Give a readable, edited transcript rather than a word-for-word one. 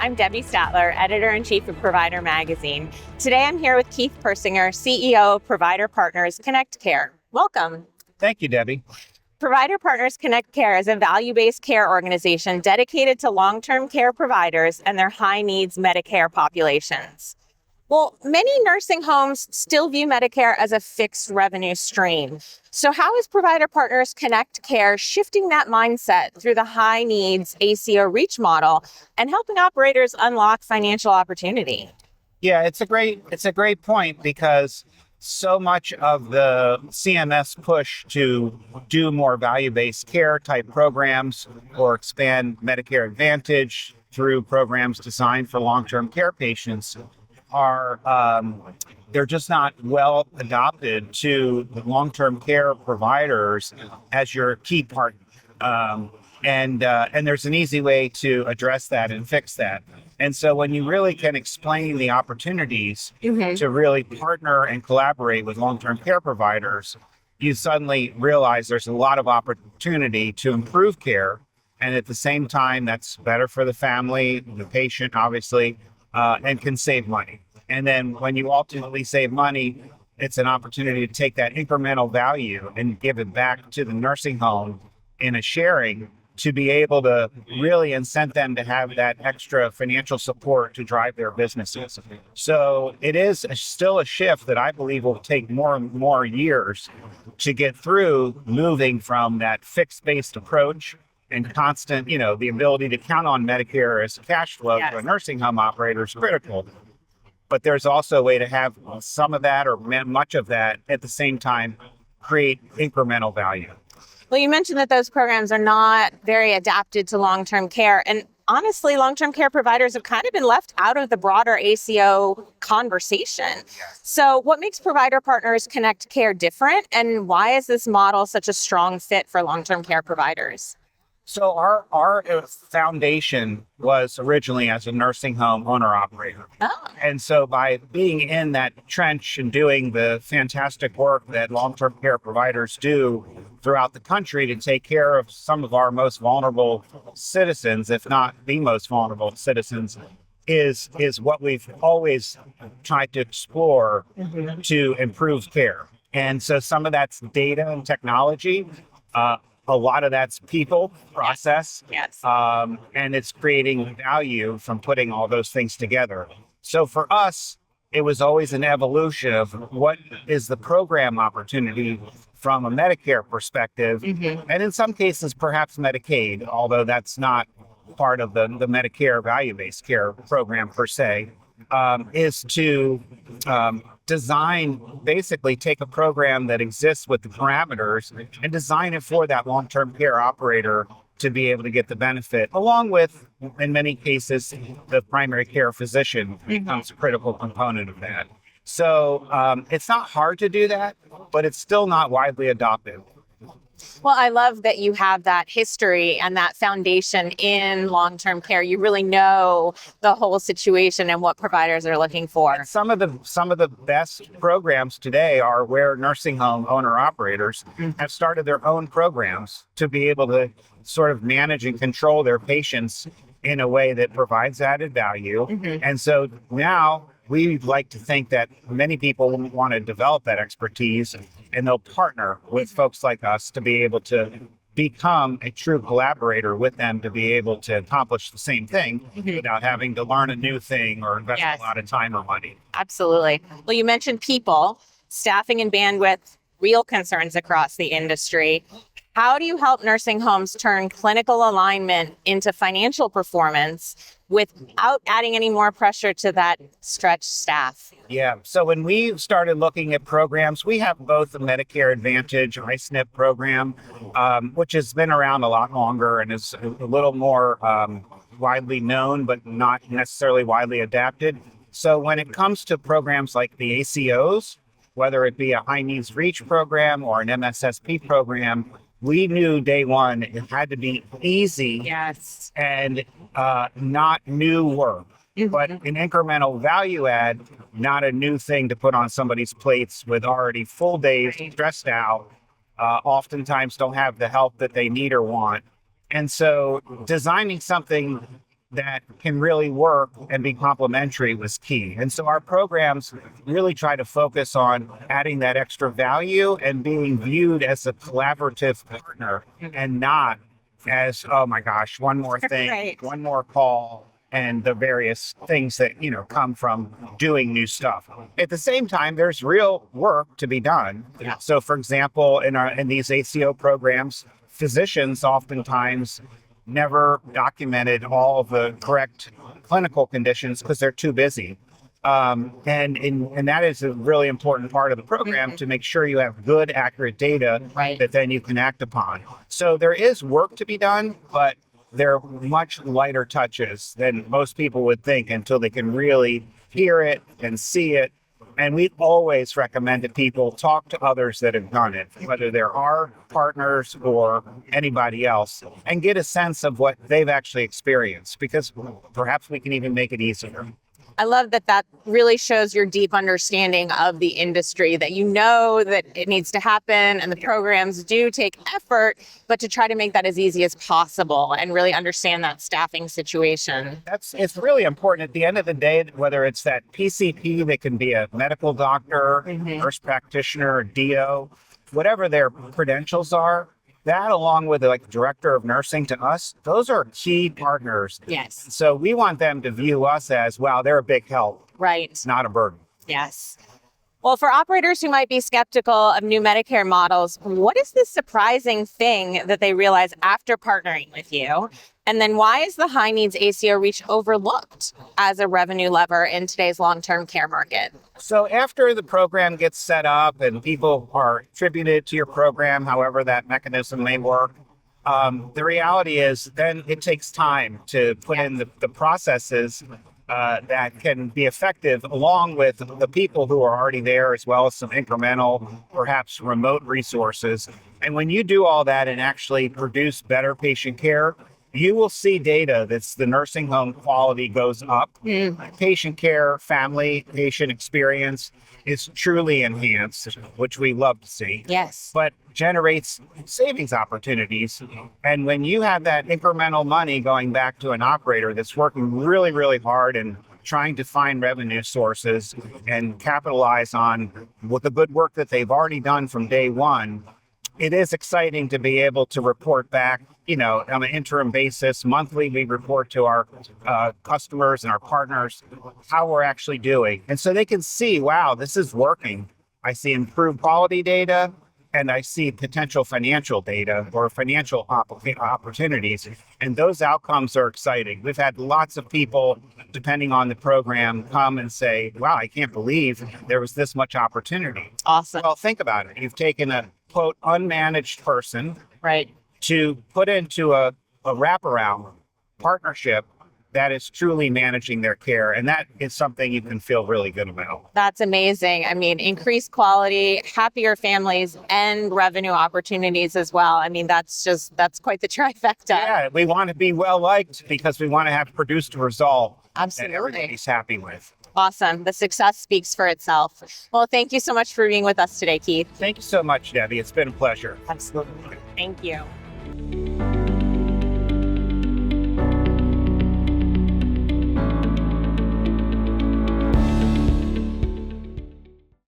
I'm Debbie Stadtler, Editor-in-Chief of Provider Magazine. Today I'm here with Keith Persinger, CEO of Provider Partners Connect Care. Welcome. Thank you, Debbie. Provider Partners Connect Care is a value-based care organization dedicated to long-term care providers and their high-needs Medicare populations. Well, many nursing homes still view Medicare as a fixed revenue stream. So how is Provider Partners Connect Care shifting that mindset through the high needs ACO REACH model and helping operators unlock financial opportunity? Yeah, it's a great point, because so much of the CMS push to do more value-based care type programs or expand Medicare Advantage through programs designed for long-term care patients are they're just not well adopted to the long-term care providers as your key partner. And there's an easy way to address that and fix that. And so when you really can explain the opportunities to really partner and collaborate with long-term care providers, you suddenly realize there's a lot of opportunity to improve care. And at the same time, that's better for the family, the patient, obviously, and can save money. And then when you ultimately save money, it's an opportunity to take that incremental value and give it back to the nursing home in a sharing to be able to really incent them to have that extra financial support to drive their businesses. So it is still a shift that I believe will take more and more years to get through, moving from that fixed-based approach and constant, the ability to count on Medicare as cash flow to a nursing home operator is critical. But there's also a way to have some of that or much of that at the same time create incremental value. Well, you mentioned that those programs are not very adapted to long-term care. And honestly, long-term care providers have kind of been left out of the broader ACO conversation. Yes. So what makes Provider Partners Connect Care different? And why is this model such a strong fit for long-term care providers? So our foundation was originally as a nursing home owner-operator. Oh. And so by being in that trench and doing the fantastic work that long-term care providers do throughout the country to take care of some of our most vulnerable citizens, if not the most vulnerable citizens, is what we've always tried to explore to improve care. And so some of that's data and technology. A lot of that's people, process, and it's creating value from putting all those things together. So for us, it was always an evolution of what is the program opportunity from a Medicare perspective, and in some cases, perhaps Medicaid, although that's not part of the Medicare value-based care program per se, is to design, basically take a program that exists with the parameters and design it for that long-term care operator to be able to get the benefit, along with, in many cases, the primary care physician becomes a critical component of that. So it's not hard to do that, but it's still not widely adopted. Well, I love that you have that history and that foundation in long-term care. You really know the whole situation and what providers are looking for. And some of the best programs today are where nursing home owner-operators have started their own programs to be able to sort of manage and control their patients in a way that provides added value. And so now we like to think that many people want to develop that expertise, and they'll partner with folks like us to be able to become a true collaborator with them to be able to accomplish the same thing without having to learn a new thing or invest a lot of time or money. Absolutely. Well, you mentioned people, staffing and bandwidth, real concerns across the industry. How do you help nursing homes turn clinical alignment into financial performance without adding any more pressure to that stretched staff? Yeah. So when we started looking at programs, we have both the Medicare Advantage I-SNP program, which has been around a lot longer and is a little more widely known, but not necessarily widely adapted. So when it comes to programs like the ACOs, whether it be a high needs REACH program or an MSSP program, we knew day one it had to be easy and not new work, but an incremental value add, not a new thing to put on somebody's plates with already full days, stressed out, oftentimes don't have the help that they need or want. And so designing something that can really work and be complementary was key. And so our programs really try to focus on adding that extra value and being viewed as a collaborative partner and not as, oh my gosh, one more thing, Right. one more call, and the various things that, come from doing new stuff. At the same time, there's real work to be done. Yeah. So for example, in these ACO programs, physicians oftentimes never documented all of the correct clinical conditions because they're too busy. And that is a really important part of the program to make sure you have good, accurate data Right. that then you can act upon. So there is work to be done, but they're much lighter touches than most people would think until they can really hear it and see it. And we always recommend that people talk to others that have done it, whether they're our partners or anybody else, and get a sense of what they've actually experienced, because perhaps we can even make it easier. I love that really shows your deep understanding of the industry, that you know that it needs to happen and the programs do take effort, but to try to make that as easy as possible and really understand that staffing situation. It's really important at the end of the day, whether it's that PCP that can be a medical doctor, nurse practitioner, DO, whatever their credentials are, that along with like director of nursing to us, those are key partners. Yes. So we want them to view us as, wow, they're a big help, Right. not a burden. Yes. Well, for operators who might be skeptical of new Medicare models, what is the surprising thing that they realize after partnering with you? And then why is the high needs ACO reach overlooked as a revenue lever in today's long-term care market? So after the program gets set up and people are attributed to your program, however that mechanism may work, the reality is then it takes time to put in the processes that can be effective, along with the people who are already there, as well as some incremental, perhaps remote resources. And when you do all that and actually produce better patient care, you will see data that's the nursing home quality goes up. Patient care, family, patient experience is truly enhanced, which we love to see. Yes. But generates savings opportunities. And when you have that incremental money going back to an operator that's working really, really hard and trying to find revenue sources and capitalize on with the good work that they've already done from day one, it is exciting to be able to report back, on an interim basis. Monthly, we report to our customers and our partners how we're actually doing. And so they can see, wow, this is working. I see improved quality data, and I see potential financial data or financial opportunities. And those outcomes are exciting. We've had lots of people, depending on the program, come and say, wow, I can't believe there was this much opportunity. Awesome. Well, think about it. You've taken a, quote, unmanaged person Right. to put into a wraparound partnership that is truly managing their care. And that is something you can feel really good about. That's amazing. I mean, increased quality, happier families, and revenue opportunities as well. I mean, that's quite the trifecta. Yeah, we want to be well liked because we want to have produced a result Absolutely. that everybody's happy with. Awesome. The success speaks for itself. Well, thank you so much for being with us today, Keith. Thank you so much, Debbie. It's been a pleasure. Absolutely. Thank you.